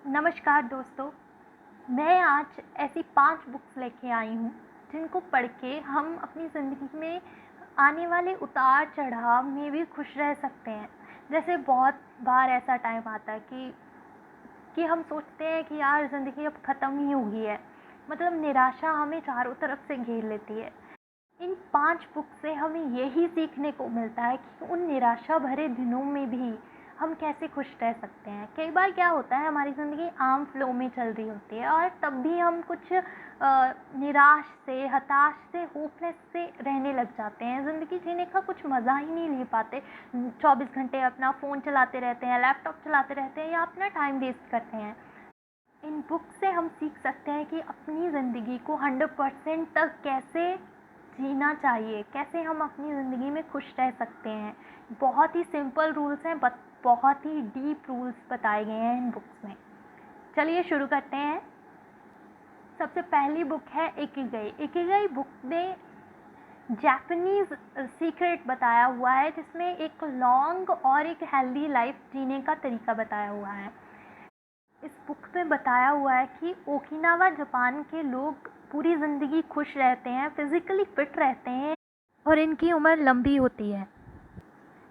नमस्कार दोस्तों, मैं आज ऐसी 5 बुक्स लेके आई हूँ जिनको पढ़ के हम अपनी ज़िंदगी में आने वाले उतार-चढ़ाव में भी खुश रह सकते हैं। जैसे बहुत बार ऐसा टाइम आता है कि हम सोचते हैं कि यार ज़िंदगी अब ख़त्म ही हो गई है, मतलब निराशा हमें चारों तरफ से घेर लेती है। इन 5 बुक से हमें यही सीखने को मिलता है कि उन निराशा भरे दिनों में भी हम कैसे खुश रह सकते हैं। कई बार क्या होता है, हमारी ज़िंदगी आम फ्लो में चल रही होती है और तब भी हम कुछ निराश से, हताश से, होपलेस से रहने लग जाते हैं। ज़िंदगी जीने का कुछ मज़ा ही नहीं ले पाते। 24 घंटे अपना फ़ोन चलाते रहते हैं, लैपटॉप चलाते रहते हैं या अपना टाइम वेस्ट करते हैं। इन बुक से हम सीख सकते हैं कि अपनी ज़िंदगी को 100% तक कैसे जीना चाहिए, कैसे हम अपनी ज़िंदगी में खुश रह सकते हैं। बहुत ही सिंपल रूल्स हैं, बट बहुत ही डीप रूल्स बताए गए हैं इन बुक्स में। चलिए शुरू करते हैं। सबसे पहली बुक है इकिगाई। इकिगाई बुक में जापानीज़ सीक्रेट बताया हुआ है, जिसमें एक लॉन्ग और एक हेल्दी लाइफ जीने का तरीका बताया हुआ है। इस बुक में बताया हुआ है कि ओकिनावा जापान के लोग पूरी ज़िंदगी खुश रहते हैं, फिज़िकली फिट रहते हैं और इनकी उम्र लंबी होती है।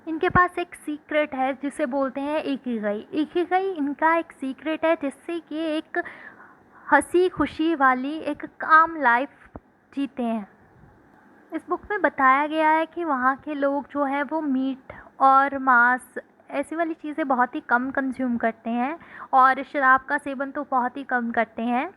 इनके पास एक सीक्रेट है जिसे बोलते हैं इकिगाई। इकिगाई इनका एक सीक्रेट है जिससे कि एक हंसी खुशी वाली एक काम लाइफ जीते हैं। इस बुक में बताया गया है कि वहाँ के लोग जो है वो मीट और मांस ऐसी वाली चीज़ें बहुत ही कम कंज्यूम करते हैं और शराब का सेवन तो बहुत ही कम करते हैं।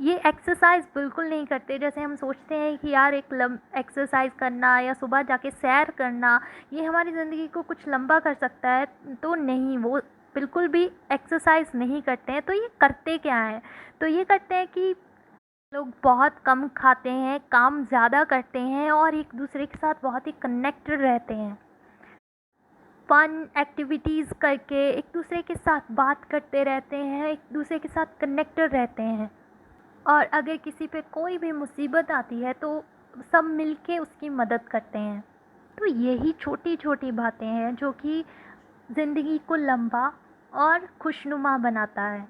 ये एक्सरसाइज बिल्कुल नहीं करते। जैसे हम सोचते हैं कि यार एक एक्सरसाइज करना या सुबह जाके सैर करना ये हमारी ज़िंदगी को कुछ लंबा कर सकता है, तो नहीं, वो बिल्कुल भी एक्सरसाइज नहीं करते हैं। तो ये करते क्या हैं? तो ये करते हैं कि लोग बहुत कम खाते हैं, काम ज़्यादा करते हैं और एक दूसरे के साथ बहुत ही कनेक्टेड रहते हैं। फन एक्टिविटीज़ करके एक दूसरे के साथ बात करते रहते हैं, एक दूसरे के साथ कनेक्टेड रहते हैं। और अगर किसी पे कोई भी मुसीबत आती है तो सब मिलके उसकी मदद करते हैं। तो यही छोटी छोटी बातें हैं जो कि ज़िंदगी को लंबा और खुशनुमा बनाता है।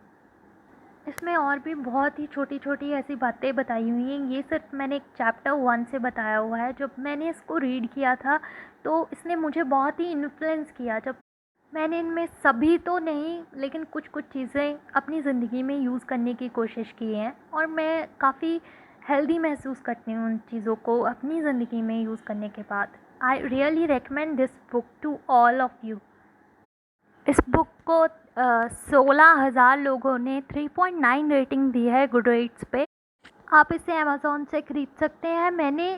इसमें और भी बहुत ही छोटी छोटी ऐसी बातें बताई हुई हैं। ये सिर्फ मैंने एक चैप्टर 1 से बताया हुआ है। जब मैंने इसको रीड किया था तो इसने मुझे बहुत ही इन्फ्लुएंस किया। जब मैंने इनमें सभी तो नहीं, लेकिन कुछ कुछ चीज़ें अपनी ज़िंदगी में यूज़ करने की कोशिश की है और मैं काफ़ी हेल्दी महसूस करती हूँ उन चीज़ों को अपनी ज़िंदगी में यूज़ करने के बाद। I really recommend this book to all of you. इस बुक को 16,000 लोगों ने 3.9 रेटिंग दी है गुडरीड्स पे। आप इसे अमेज़ॉन से ख़रीद सकते हैं। मैंने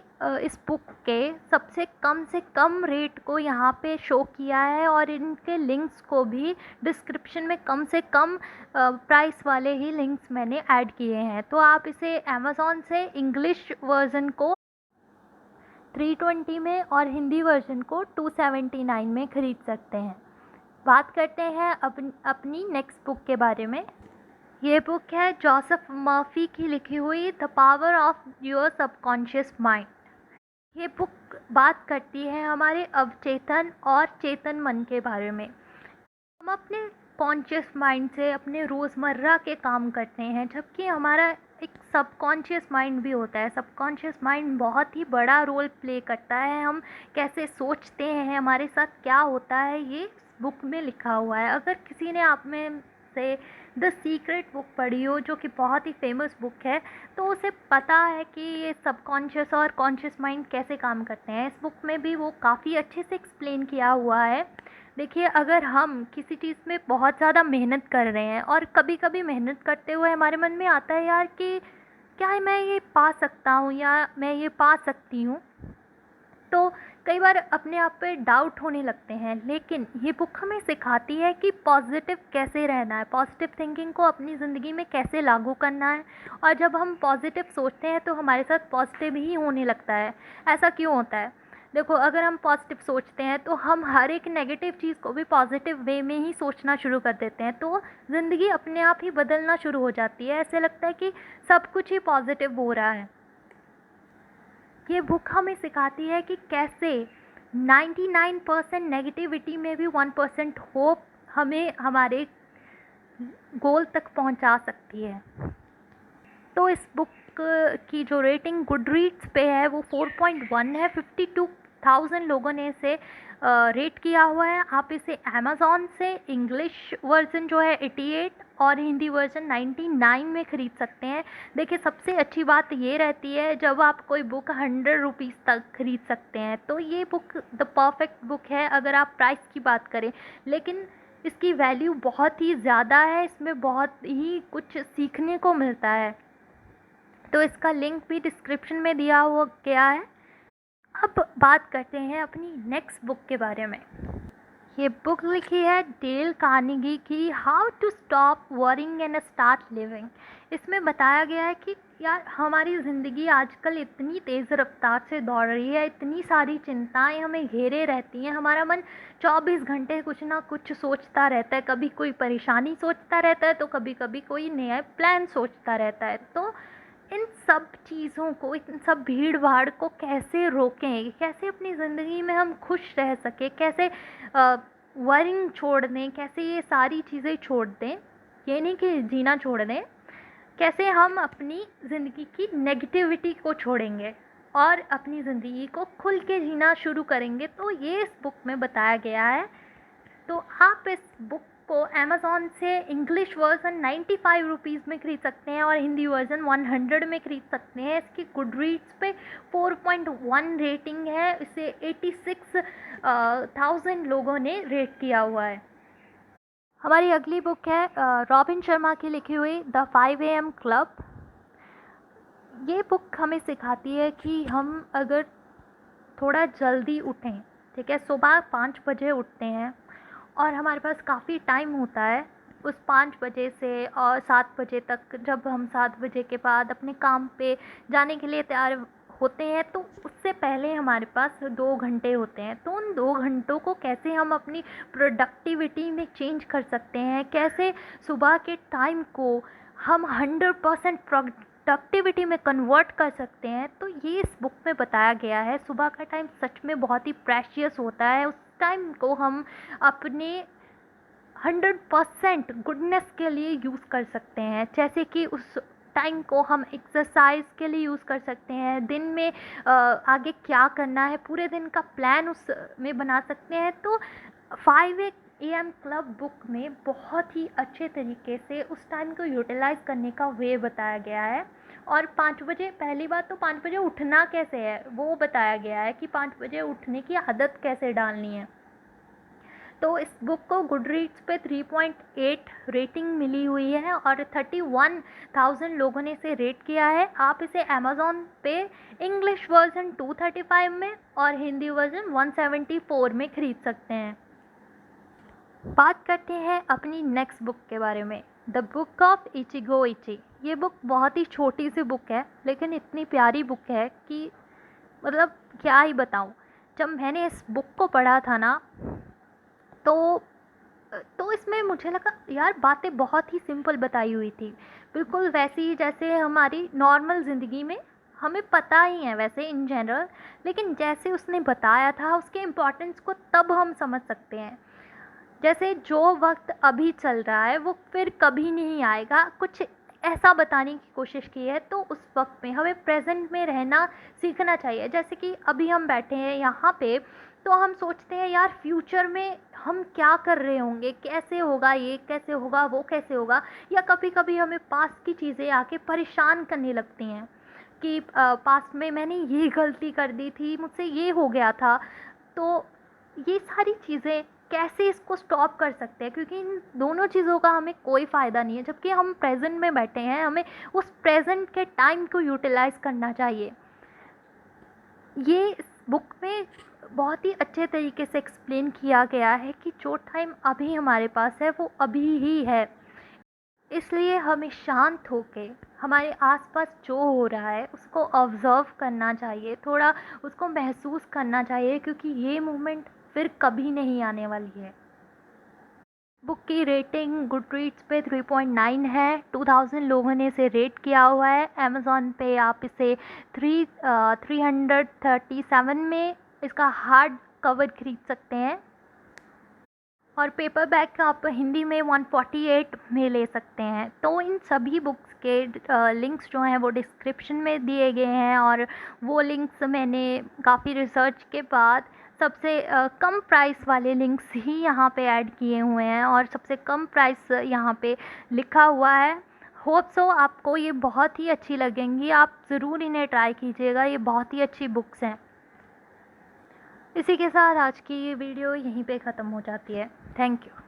इस बुक के सबसे कम से कम रेट को यहाँ पे शो किया है और इनके लिंक्स को भी डिस्क्रिप्शन में कम से कम प्राइस वाले ही लिंक्स मैंने ऐड किए हैं। तो आप इसे अमेज़ॉन से इंग्लिश वर्ज़न को 320 में और हिंदी वर्ज़न को 279 में ख़रीद सकते हैं। बात करते हैं अपनी नेक्स्ट बुक के बारे में। ये बुक है जोसेफ मर्फी की लिखी हुई the power of your subconscious mind. ये बुक बात करती है हमारे अवचेतन और चेतन मन के बारे में। हम अपने कॉन्शियस माइंड से अपने रोज़मर्रा के काम करते हैं, जबकि हमारा एक सबकॉन्शियस माइंड भी होता है। सबकॉन्शियस माइंड बहुत ही बड़ा रोल प्ले करता है। हम कैसे सोचते हैं, हमारे साथ क्या होता है, ये बुक में लिखा हुआ है। अगर किसी ने आप में से द सीक्रेट बुक पढ़ी हो, जो कि बहुत ही फेमस बुक है, तो उसे पता है कि ये सबकॉन्शियस और कॉन्शियस माइंड कैसे काम करते हैं। इस बुक में भी वो काफ़ी अच्छे से एक्सप्लेन किया हुआ है। देखिए, अगर हम किसी चीज़ में बहुत ज़्यादा मेहनत कर रहे हैं और कभी कभी मेहनत करते हुए हमारे मन में आता है यार कि क्या मैं ये पा सकता हूँ या मैं ये पा सकती हूँ, तो कई बार अपने आप पे डाउट होने लगते हैं। लेकिन ये बुक हमें सिखाती है कि पॉजिटिव कैसे रहना है, पॉजिटिव थिंकिंग को अपनी ज़िंदगी में कैसे लागू करना है। और जब हम पॉजिटिव सोचते हैं तो हमारे साथ पॉजिटिव ही होने लगता है। ऐसा क्यों होता है? देखो, अगर हम पॉजिटिव सोचते हैं तो हम हर एक नेगेटिव चीज़ को भी पॉजिटिव वे में ही सोचना शुरू कर देते हैं, तो ज़िंदगी अपने आप ही बदलना शुरू हो जाती है। ऐसे लगता है कि सब कुछ ही पॉजिटिव हो रहा है। ये बुक हमें सिखाती है कि कैसे 99% नेगेटिविटी में भी 1% होप हमें हमारे गोल तक पहुंचा सकती है। तो इस बुक की जो रेटिंग गुडरीड्स पे है वो 4.1 है। 52,000 लोगों ने इसे रेट किया हुआ है। आप इसे अमेज़ॉन से इंग्लिश वर्ज़न जो है 88 और हिंदी वर्ज़न 99 में ख़रीद सकते हैं। देखिए, सबसे अच्छी बात ये रहती है जब आप कोई बुक 100 रुपीज़ तक ख़रीद सकते हैं, तो ये बुक द परफेक्ट बुक है अगर आप प्राइस की बात करें। लेकिन इसकी वैल्यू बहुत ही ज़्यादा है, इसमें बहुत ही कुछ सीखने को मिलता है। तो इसका लिंक भी डिस्क्रिप्शन में दिया हुआ गया है। अब बात करते हैं अपनी नेक्स्ट बुक के बारे में। ये बुक लिखी है डेल कार्नेगी की how to stop worrying and start living. इसमें बताया गया है कि यार, हमारी ज़िंदगी आजकल इतनी तेज़ रफ्तार से दौड़ रही है, इतनी सारी चिंताएं हमें घेरे रहती हैं, हमारा मन 24 घंटे कुछ ना कुछ सोचता रहता है। कभी कोई परेशानी सोचता रहता है, तो कभी कभी कोई नया प्लान सोचता रहता है। तो इन सब चीज़ों को, इन सब भीड़ भाड़ को कैसे रोकें, कैसे अपनी ज़िंदगी में हम खुश रह सकें, कैसे वरिंग छोड़ दें, कैसे ये सारी चीज़ें छोड़ दें, ये नहीं कि जीना छोड़ दें, कैसे हम अपनी ज़िंदगी की नेगेटिविटी को छोड़ेंगे और अपनी ज़िंदगी को खुल के जीना शुरू करेंगे, तो ये इस बुक में बताया गया है। तो आप इस बुक को अमेज़ॉन से इंग्लिश वर्ज़न 95 रुपीज़ में ख़रीद सकते हैं और हिंदी वर्ज़न 100 में ख़रीद सकते हैं। इसकी गुडरीड्स पे 4.1 रेटिंग है। इसे 86,000 लोगों ने रेट किया हुआ है। हमारी अगली बुक है रॉबिन शर्मा की लिखी हुई द 5 AM क्लब। ये बुक हमें सिखाती है कि हम अगर थोड़ा जल्दी उठें, ठीक है, सुबह 5 बजे उठते हैं और हमारे पास काफ़ी टाइम होता है उस 5 बजे से और 7 बजे तक। जब हम 7 बजे के बाद अपने काम पे जाने के लिए तैयार होते हैं, तो उससे पहले हमारे पास 2 घंटे होते हैं। तो उन 2 घंटों को कैसे हम अपनी प्रोडक्टिविटी में चेंज कर सकते हैं, कैसे सुबह के टाइम को हम 100% प्रोडक्टिविटी में कन्वर्ट कर सकते हैं, तो ये इस बुक में बताया गया है। सुबह का टाइम सच में बहुत ही प्रेशियस होता है। उस टाइम को हम अपने 100% गुडनेस के लिए यूज़ कर सकते हैं। जैसे कि उस टाइम को हम एक्सरसाइज के लिए यूज़ कर सकते हैं, दिन में आगे क्या करना है, पूरे दिन का प्लान उस में बना सकते हैं। तो 5 AM क्लब बुक में बहुत ही अच्छे तरीके से उस टाइम को यूटिलाइज़ करने का वे बताया गया है। और 5 बजे, पहली बात तो 5 बजे उठना कैसे है वो बताया गया है कि 5 बजे उठने की आदत कैसे डालनी है। तो इस बुक को गुडरीड्स पे 3.8 रेटिंग मिली हुई है और 31,000 लोगों ने इसे रेट किया है। आप इसे अमेज़ॉन पे इंग्लिश वर्ज़न 235 में और हिंदी वर्ज़न 174 में ख़रीद सकते हैं। बात करते हैं अपनी नेक्स्ट बुक के बारे में, द बुक ऑफ इचिगो इची। ये बुक बहुत ही छोटी सी बुक है, लेकिन इतनी प्यारी बुक है कि मतलब क्या ही बताऊँ। जब मैंने इस बुक को पढ़ा था ना, तो इसमें मुझे लगा यार, बातें बहुत ही सिंपल बताई हुई थी, बिल्कुल वैसी ही जैसे हमारी नॉर्मल ज़िंदगी में हमें पता ही है वैसे इन जनरल। लेकिन जैसे उसने बताया था, उसके इम्पोर्टेंस को तब हम समझ सकते हैं। जैसे जो वक्त अभी चल रहा है वो फिर कभी नहीं आएगा, कुछ ऐसा बताने की कोशिश की है। तो उस वक्त में हमें प्रेजेंट में रहना सीखना चाहिए। जैसे कि अभी हम बैठे हैं यहाँ पे, तो हम सोचते हैं यार फ्यूचर में हम क्या कर रहे होंगे, कैसे होगा, ये कैसे होगा, वो कैसे होगा। या कभी कभी हमें पास्ट की चीज़ें आके परेशान करने लगती हैं कि पास्ट में मैंने ये गलती कर दी थी, मुझसे ये हो गया था। तो ये सारी चीज़ें कैसे इसको स्टॉप कर सकते हैं, क्योंकि इन दोनों चीज़ों का हमें कोई फ़ायदा नहीं है। जबकि हम प्रेजेंट में बैठे हैं, हमें उस प्रेजेंट के टाइम को यूटिलाइज़ करना चाहिए। ये इस बुक में बहुत ही अच्छे तरीके से एक्सप्लेन किया गया है कि जो टाइम अभी हमारे पास है वो अभी ही है। इसलिए हमें शांत होके हमारे आसपास जो हो रहा है उसको ऑब्ज़र्व करना चाहिए, थोड़ा उसको महसूस करना चाहिए, क्योंकि ये मोमेंट फिर कभी नहीं आने वाली है। बुक की रेटिंग गुडरीड्स पे 3.9 है। 2000 लोगों ने इसे रेट किया हुआ है। अमेज़ॉन पे आप इसे 337 में इसका हार्ड कवर खरीद सकते हैं। और पेपर बैक आप हिंदी में 148 में ले सकते हैं। तो इन सभी बुक्स के लिंक्स जो हैं वो डिस्क्रिप्शन में दिए गए हैं, और वो लिंक्स मैंने काफ़ी रिसर्च के बाद सबसे कम प्राइस वाले लिंक्स ही यहाँ पे ऐड किए हुए हैं, और सबसे कम प्राइस यहाँ पे लिखा हुआ है। होप सो आपको ये बहुत ही अच्छी लगेंगी, आप ज़रूर इन्हें ट्राई कीजिएगा, ये बहुत ही अच्छी बुक्स हैं। इसी के साथ आज की ये वीडियो यहीं पे ख़त्म हो जाती है। Thank you.